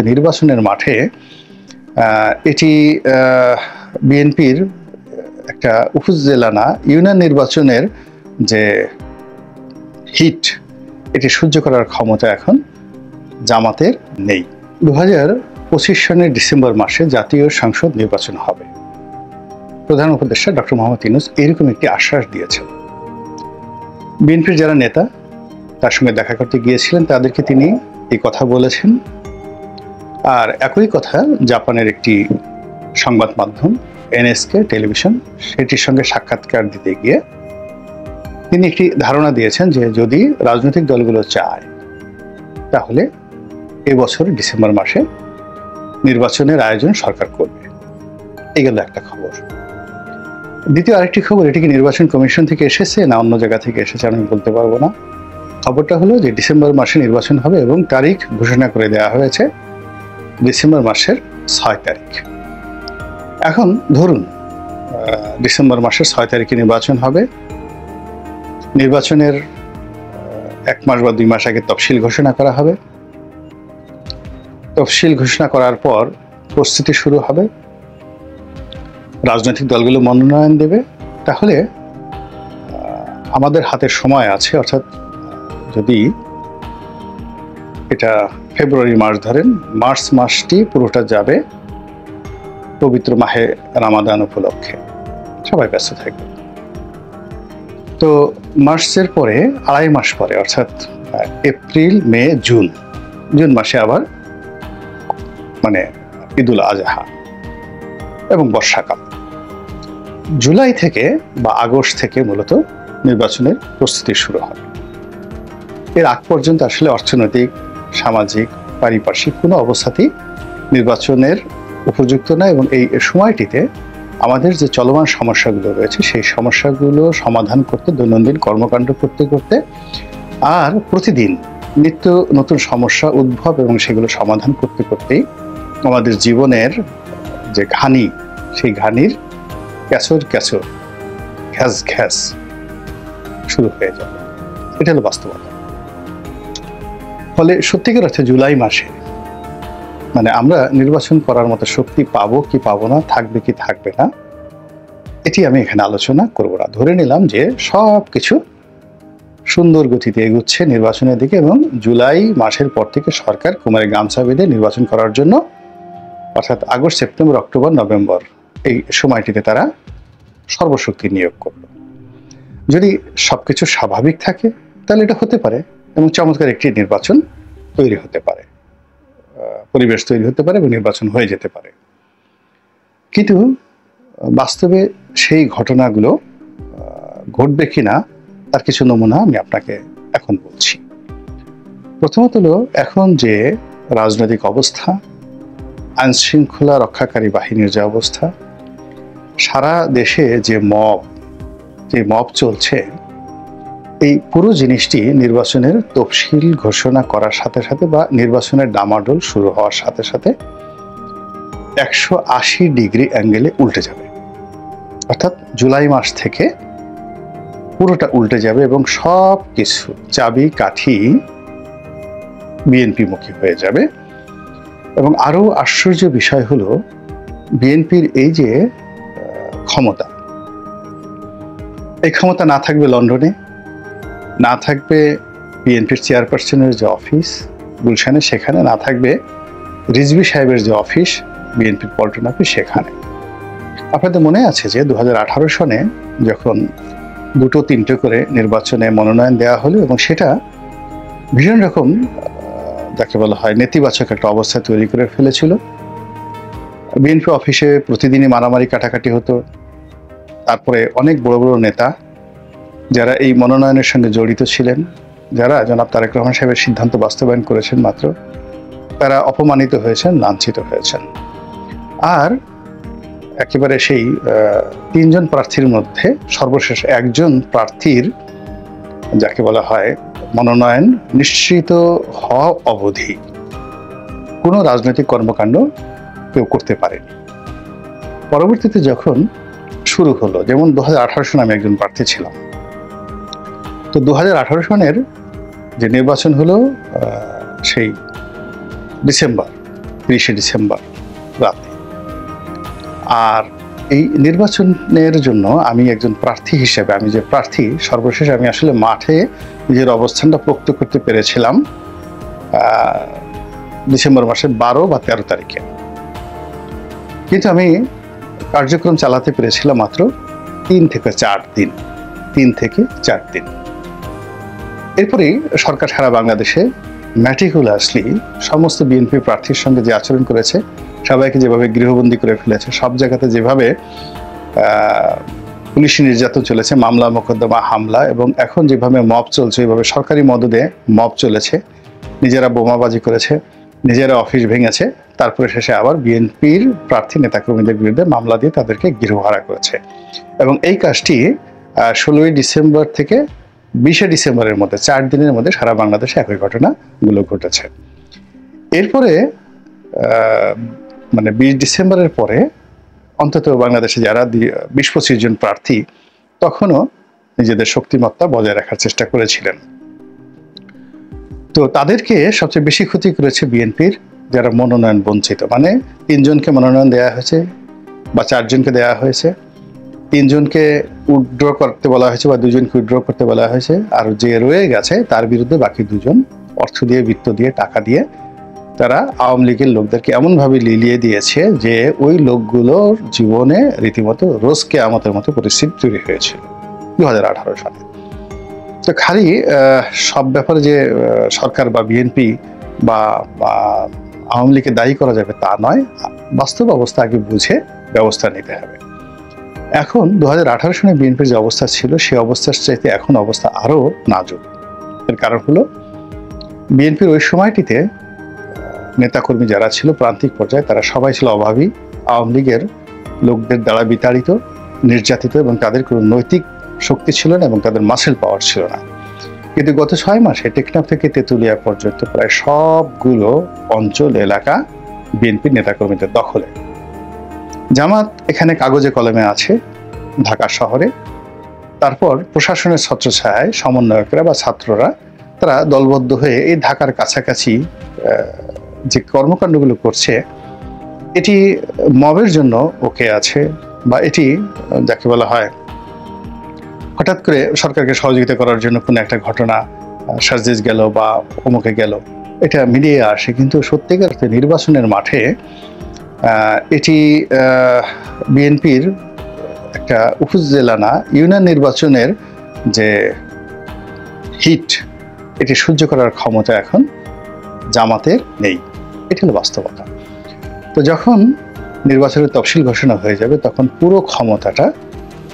নির্বাচনের মাঠে এটি বিএনপির একটা উপজেলা না ইউনিয়ন নির্বাচনের যে হিট এটি সহ্য করার ক্ষমতা এখন জামাতের নেই। 2025 সনের ডিসেম্বর মাসে জাতীয় সংসদ নির্বাচন হবে। প্রধান উপদেষ্টা ডক্টর মোহাম্মদ ইউনূস এরকম একটি আশ্বাস দিয়েছেন। বিএনপির যারা নেতা তার সঙ্গে দেখা করতে গিয়েছিলেন তাদেরকে তিনি এই কথা বলেছেন। আর একই কথা জাপানের একটি সংবাদ মাধ্যম এনএসকে টেলিভিশন সেটির সঙ্গে সাক্ষাৎকার দিতে গিয়ে তিনি একটি ধারণা দিয়েছেন যে যদি রাজনৈতিক দলগুলো চায় তাহলে এবছর ডিসেম্বর মাসে নির্বাচনের আয়োজন সরকার করবে। এই গেল একটা খবর। দ্বিতীয় আরেকটি খবর, এটি কি নির্বাচন কমিশন থেকে এসেছে না অন্য জায়গা থেকে এসেছে আমি বলতে পারবো না। খবরটা হলো যে ডিসেম্বর মাসে নির্বাচন হবে এবং তারিখ ঘোষণা করে দেওয়া হয়েছে ডিসেম্বর মাসের 6 তারিখ। এখন ধরুন ডিসেম্বর মাসের 6 তারিখে নির্বাচন হবে। নির্বাচনের 1 মাস বা 2 মাস আগে তফসিল ঘোষণা করা হবে। তফসিল ঘোষণা করার পর প্রস্তুতি শুরু হবে, রাজনৈতিক দলগুলো মনোনয়ন দেবে। তাহলে আমাদের হাতে সময় আছে, অর্থাৎ যদি এটা ফেব্রুয়ারি মাস ধরেন, মার্চ মাসটি পুরোটা যাবে পবিত্র মাহে রামাদান উপলক্ষে, সবাই ব্যস্ত থাকবে। তো মার্চের পরে 2.5 মাস পরে অর্থাৎ এপ্রিল মে জুন মাসে আবার মানে ঈদুল আজহা এবং বর্ষাকাল। জুলাই থেকে বা আগস্ট থেকে মূলত নির্বাচনের প্রস্তুতি শুরু হবে। এর আগ পর্যন্ত আসলে অর্থনৈতিক, সামাজিক, পারিপার্শ্বিক কোনো অবস্থাতেই নির্বাচনের উপযুক্ত না এবং এই সময়টিতে আমাদের যে চলমান সমস্যাগুলো রয়েছে সেই সমস্যাগুলো সমাধান করতে, দৈনন্দিন কর্মকাণ্ড করতে করতে আর প্রতিদিন নিত্য নতুন সমস্যা উদ্ভব এবং সেগুলো সমাধান করতে করতেই আমাদের জীবনের যে ঘানি, সেই ঘানির ক্যাচর ক্যাচর, ঘ্যাস ঘ্যাস শুরু হয়ে যাবে। এটা হলো বাস্তবতা। ফলে সত্যিকার অর্থে জুলাই মাসে মানে আমরা নির্বাচন করার মতো শক্তি পাবো কি পাবো না, থাকবে কি থাকবে না, এটি আমি এখানে আলোচনা করব না। ধরে নিলাম যে সব কিছু সুন্দর গতিতে এগুচ্ছে নির্বাচনের দিকে এবং জুলাই মাসের পর থেকে সরকার কোমরে গামছা বেঁধে নির্বাচন করার জন্য, অর্থাৎ আগস্ট, সেপ্টেম্বর, অক্টোবর, নভেম্বর এই সময়টিতে তারা সর্বশক্তি নিয়োগ করল। যদি সবকিছু স্বাভাবিক থাকে তাহলে এটা হতে পারে এবং চমৎকার একটি নির্বাচন তৈরি হতে পারে, পরিবেশ তৈরি হতে পারে এবং নির্বাচন হয়ে যেতে পারে। কিন্তু বাস্তবে সেই ঘটনাগুলো ঘটবে কিনা তার কিছু নমুনা আমি আপনাকে এখন বলছি। প্রথমত হলো এখন যে রাজনৈতিক অবস্থা, আইন শৃঙ্খলা রক্ষাকারী বাহিনীর যে অবস্থা, সারা দেশে যে মব চলছে, এই পুরো জিনিসটি নির্বাচনের তফসিল ঘোষণা করার সাথে সাথে বা নির্বাচনের ডামাডোল শুরু হওয়ার সাথে সাথে 180 ডিগ্রি অ্যাঙ্গেলে উল্টে যাবে। অর্থাৎ জুলাই মাস থেকে পুরোটা উল্টে যাবে এবং সব কিছু চাবি কাঠি বিএনপিমুখী হয়ে যাবে। এবং আরো আশ্চর্য বিষয় হলো বিএনপির এই যে ক্ষমতা, এই ক্ষমতা না থাকবে লন্ডনে, না থাকবে বিএনপির চেয়ারপারসনের যে অফিস গুলশানে, সেখানে না থাকবে রিজভী সাহেবের যে অফিস বিএনপির পল্টন অফিস সেখানে। আপনাদের মনে আছে যে 2018 সনে যখন 2-3টে করে নির্বাচনে মনোনয়ন দেওয়া হলো এবং সেটা ভীষণ রকম যাকে বলা হয় নেতিবাচক একটা অবস্থা তৈরি করে ফেলেছিল। বিএনপি অফিসে প্রতিদিনই মারামারি কাটাকাটি হতো। তারপরে অনেক বড় বড় নেতা যারা এই মনোনয়নের সঙ্গে জড়িত ছিলেন, যারা জনাব তারেক রহমান সাহেবের সিদ্ধান্ত বাস্তবায়ন করেছেন মাত্র, তারা অপমানিত হয়েছেন, লাঞ্ছিত হয়েছেন। আর একেবারে সেই 3 জন প্রার্থীর মধ্যে সর্বশেষ একজন প্রার্থীর যাকে বলা হয় মনোনয়ন নিশ্চিত হওয়া অবধি কোনো রাজনৈতিক কর্মকাণ্ড কেউ করতে পারেনি। পরবর্তীতে যখন শুরু হলো, যেমন 2018 সনে আমি একজন প্রার্থী ছিলাম, তো 2018 সনের যে নির্বাচন হলো সেই ডিসেম্বর, 30শে ডিসেম্বর রাতে। আর এই নির্বাচনের জন্য আমি একজন প্রার্থী হিসেবে, আমি যে প্রার্থী, সর্বশেষ আমি আসলে মাঠে নিজের অবস্থানটা পোক্ত করতে পেরেছিলাম ডিসেম্বর মাসের 12 বা 13 তারিখে। কিন্তু আমি কার্যক্রম চালাতে পেরেছিলাম মাত্র 3 থেকে 4 দিন। এরপরেই সরকার সারা বাংলাদেশে ম্যাটিকুলাসলি সমস্ত বিএনপি প্রার্থীর সঙ্গে যে আচরণ করেছে, সবাইকে যেভাবে গৃহবন্দী করে ফেলেছে, সব জায়গাতে যেভাবে পুলিশি নির্যাতন চলেছে, মামলা মোকদ্দমা হামলা, এবং এখন যেভাবে মব চলছে, এইভাবে সরকারি মদদে মব চলেছে, নিজেরা বোমাবাজি করেছে, নিজেরা অফিস ভেঙেছে, তারপরে শেষে আবার বিএনপির প্রার্থী নেতাকর্মীদের বিরুদ্ধে মামলা দিয়ে তাদেরকে গৃহহারা করেছে। এবং এই কাজটি 16ই ডিসেম্বর থেকে 20শে ডিসেম্বরের মধ্যে 4 দিনের মধ্যে সারা বাংলাদেশে একই ঘটনাগুলো ঘটেছে। এরপরে মানে 20 ডিসেম্বরের পরে অন্তত বাংলাদেশে যারা 20-25 জন প্রার্থী তখনও নিজেদের শক্তিমত্তা বজায় রাখার চেষ্টা করেছিলেন। তো তাদেরকে সবচেয়ে বেশি ক্ষতি করেছে বিএনপির যারা মনোনয়ন বঞ্চিত, মানে 3 জনকে মনোনয়ন দেওয়া হয়েছে বা 4 জনকে দেওয়া হয়েছে, 3 জনকে উইথড্র করতে বলা হয়েছে বা 2 জনকে উইথড্র করতে বলা হয়েছে, আর যে রয়ে গেছে তার বিরুদ্ধে বাকি 2 জন অর্থ দিয়ে, বৃত্ত দিয়ে, টাকা দিয়ে তারা আওয়ামী লীগের লোকদেরকে এমনভাবে লিলিয়ে দিয়েছে যে ওই লোকগুলোর জীবনে রীতিমতো রোজ কেয়ামতের মতো পরিস্থিতি তৈরি হয়েছিল 2018 সালে। তো খালি সব ব্যাপারে যে সরকার বা বিএনপি বা আওয়ামী লীগকে দায়ী করা যাবে তা নয়, বাস্তব অবস্থা আগে বুঝে ব্যবস্থা নিতে হবে। এখন 2018 সালে বিএনপির যে অবস্থা ছিল সেই অবস্থার চাইতে এখন অবস্থা আরো নাজুক। এর কারণ হলো বিএনপির ওই সময়টিতে নেতাকর্মী যারা ছিল প্রান্তিক পর্যায়ে তারা সবাই ছিল অভাবী, আওয়ামী লীগের লোকদের দ্বারা বিতাড়িত, নির্যাতিত, এবং তাদের কোনো নৈতিক শক্তি ছিল না এবং তাদের মাসেল পাওয়ার ছিল না। কিন্তু গত 6 মাসে টেকনাফ থেকে তেঁতুলিয়া পর্যন্ত প্রায় সবগুলো অঞ্চল এলাকা বিএনপির নেতাকর্মীদের দখলে। জামাত এখানে কাগজে কলমে আছে ঢাকা শহরে, তারপর প্রশাসনের ছত্রছায়ায় সমন্বয়করা বা ছাত্ররা তারা দলবদ্ধ হয়ে এই ঢাকার কাছাকাছি যে কর্মকাণ্ডগুলো করছে এটি মবের জন্য ওকে আছে, বা এটি যাকে বলা হয় হঠাৎ করে সরকারকে সহযোগিতা করার জন্য কোনো একটা ঘটনা সাজেজ গেল বা অমুকে গেল, এটা মিলিয়ে আসে। কিন্তু সত্যিকার অর্থে নির্বাচনের মাঠে এটি বিএনপির একটা উপজেলা না, ইউনিয়ন নির্বাচনের যে হিট, এটি সহ্য করার ক্ষমতা এখন জামাতের নেই। এটি হলো বাস্তবতা। তো যখন নির্বাচনের তফসিল ঘোষণা হয়ে যাবে তখন পুরো ক্ষমতাটা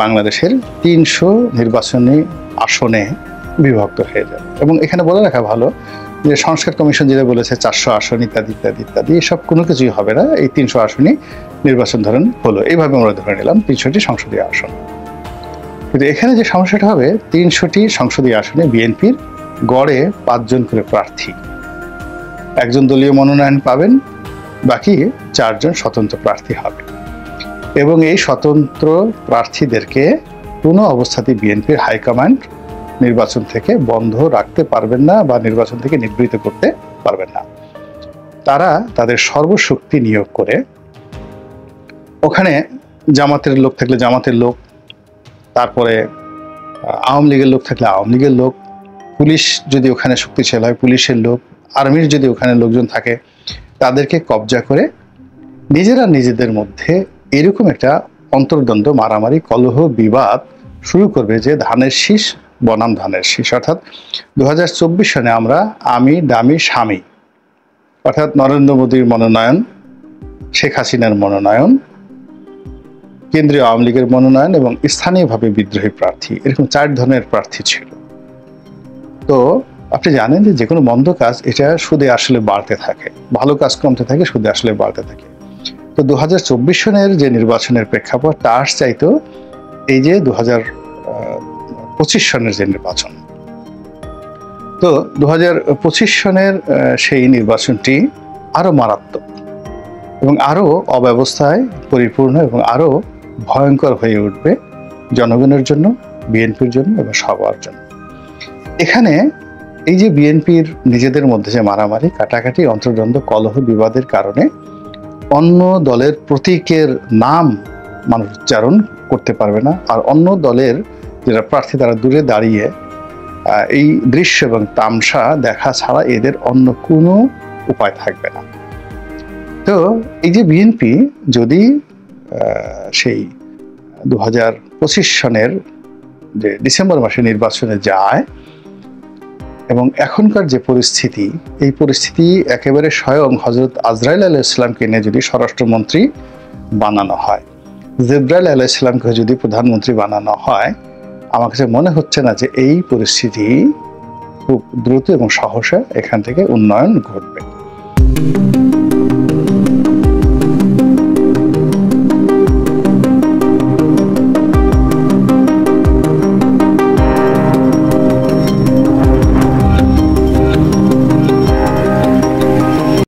বাংলাদেশের 300 নির্বাচনী আসনে বিভক্ত হয়ে যাবে। এবং এখানে বলে রাখা ভালো যে সংস্কার কমিশন যেটা বলেছে 400 আসন ইত্যাদি ইত্যাদি ইত্যাদি, এসব কোনো কিছুই হবে না। এই 300 আসনই নির্বাচন ধরেন হলো, এইভাবে আমরা ধরে নিলাম 300টি সংসদীয় আসন। কিন্তু এখানে যে সমস্যাটা হবে, 300টি সংসদীয় আসনে বিএনপির গড়ে 5 জন করে প্রার্থী, একজন দলীয় মনোনয়ন পাবেন, বাকি 4 জন স্বতন্ত্র প্রার্থী হবে। এবং এই স্বতন্ত্র প্রার্থীদেরকে কোনো অবস্থাতেই বিএনপির হাইকমান্ড নির্বাচন থেকে বন্ধ রাখতে পারবেন না বা নির্বাচন থেকে নিবৃত্ত করতে পারবেন না। তারা তাদের সর্বশক্তি নিয়োগ করে ওখানে জামাতের লোক থাকলে জামাতের লোক, তারপরে আওয়ামী লীগের লোক থাকলে আওয়ামী লীগের লোক, পুলিশ যদি ওখানে শক্তিশালী হয় পুলিশের লোক, আর্মির যদি ওখানে লোকজন থাকে তাদেরকে কবজা করে নিজেরা নিজেদের মধ্যে এরকম একটা অন্তর্দ্বন্দ্ব, মারামারি, কলহ, বিবাদ শুরু করবে যে ধানের শীষ বনাম ধানের শীষ। অর্থাৎ 2024 সালে আমরা আমি দামি স্বামী, অর্থাৎ নরেন্দ্র মোদীর মনোনয়ন, শেখ হাসিনার মনোনয়ন, কেন্দ্রীয় আওয়ামী লীগের মনোনয়ন এবং স্থানীয়ভাবে বিদ্রোহী প্রার্থী, এরকম 4 ধরনের প্রার্থী ছিল। তো আপনি জানেন যে কোনো মন্দ কাজ এটা সুদে আসলে বাড়তে থাকে, ভালো কাজ কমতে থাকে, সুদে আসলে বাড়তে থাকে। তো 2024 সনের যে নির্বাচনের প্রেক্ষাপট তার চাইতো এই যে 2025 সনের যে নির্বাচন, তো 2025 সনের সেই নির্বাচনটি আরো মারাত্মক এবং আরো অব্যবস্থায় পরিপূর্ণ এবং আরো ভয়ঙ্কর হয়ে উঠবে জনগণের জন্য, বিএনপির জন্য এবং সবার জন্য। এখানে এই যে বিএনপির নিজেদের মধ্যে যে মারামারি, কাটাকাটি, অন্তর্দ্বন্দ্ব, কলহ, বিবাদের কারণে অন্য দলের প্রতীকের নাম মানুষ উচ্চারণ করতে পারবে না, আর অন্য দলের যারা প্রার্থী তারা দূরে দাঁড়িয়ে এই দৃশ্য এবং তামসা দেখা ছাড়া এদের অন্য কোনো উপায় থাকবে না। তো এই যে বিএনপি যদি সেই 2025 সনের যে ডিসেম্বর মাসে নির্বাচনে যায় এবং এখনকার যে পরিস্থিতি, এই পরিস্থিতি একেবারে স্বয়ং হযরত আজরাইল আলাইহিস সালামকে নিয়ে যদি স্বরাষ্ট্রমন্ত্রী বানানো হয়, জিবরাইল আলাইহিস সালামকে যদি প্রধানমন্ত্রী বানানো হয়, আমার কাছে মনে হচ্ছে না যে এই পরিস্থিতি খুব দ্রুত এবং সহসা এখান থেকে উন্নয়ন ঘটবে।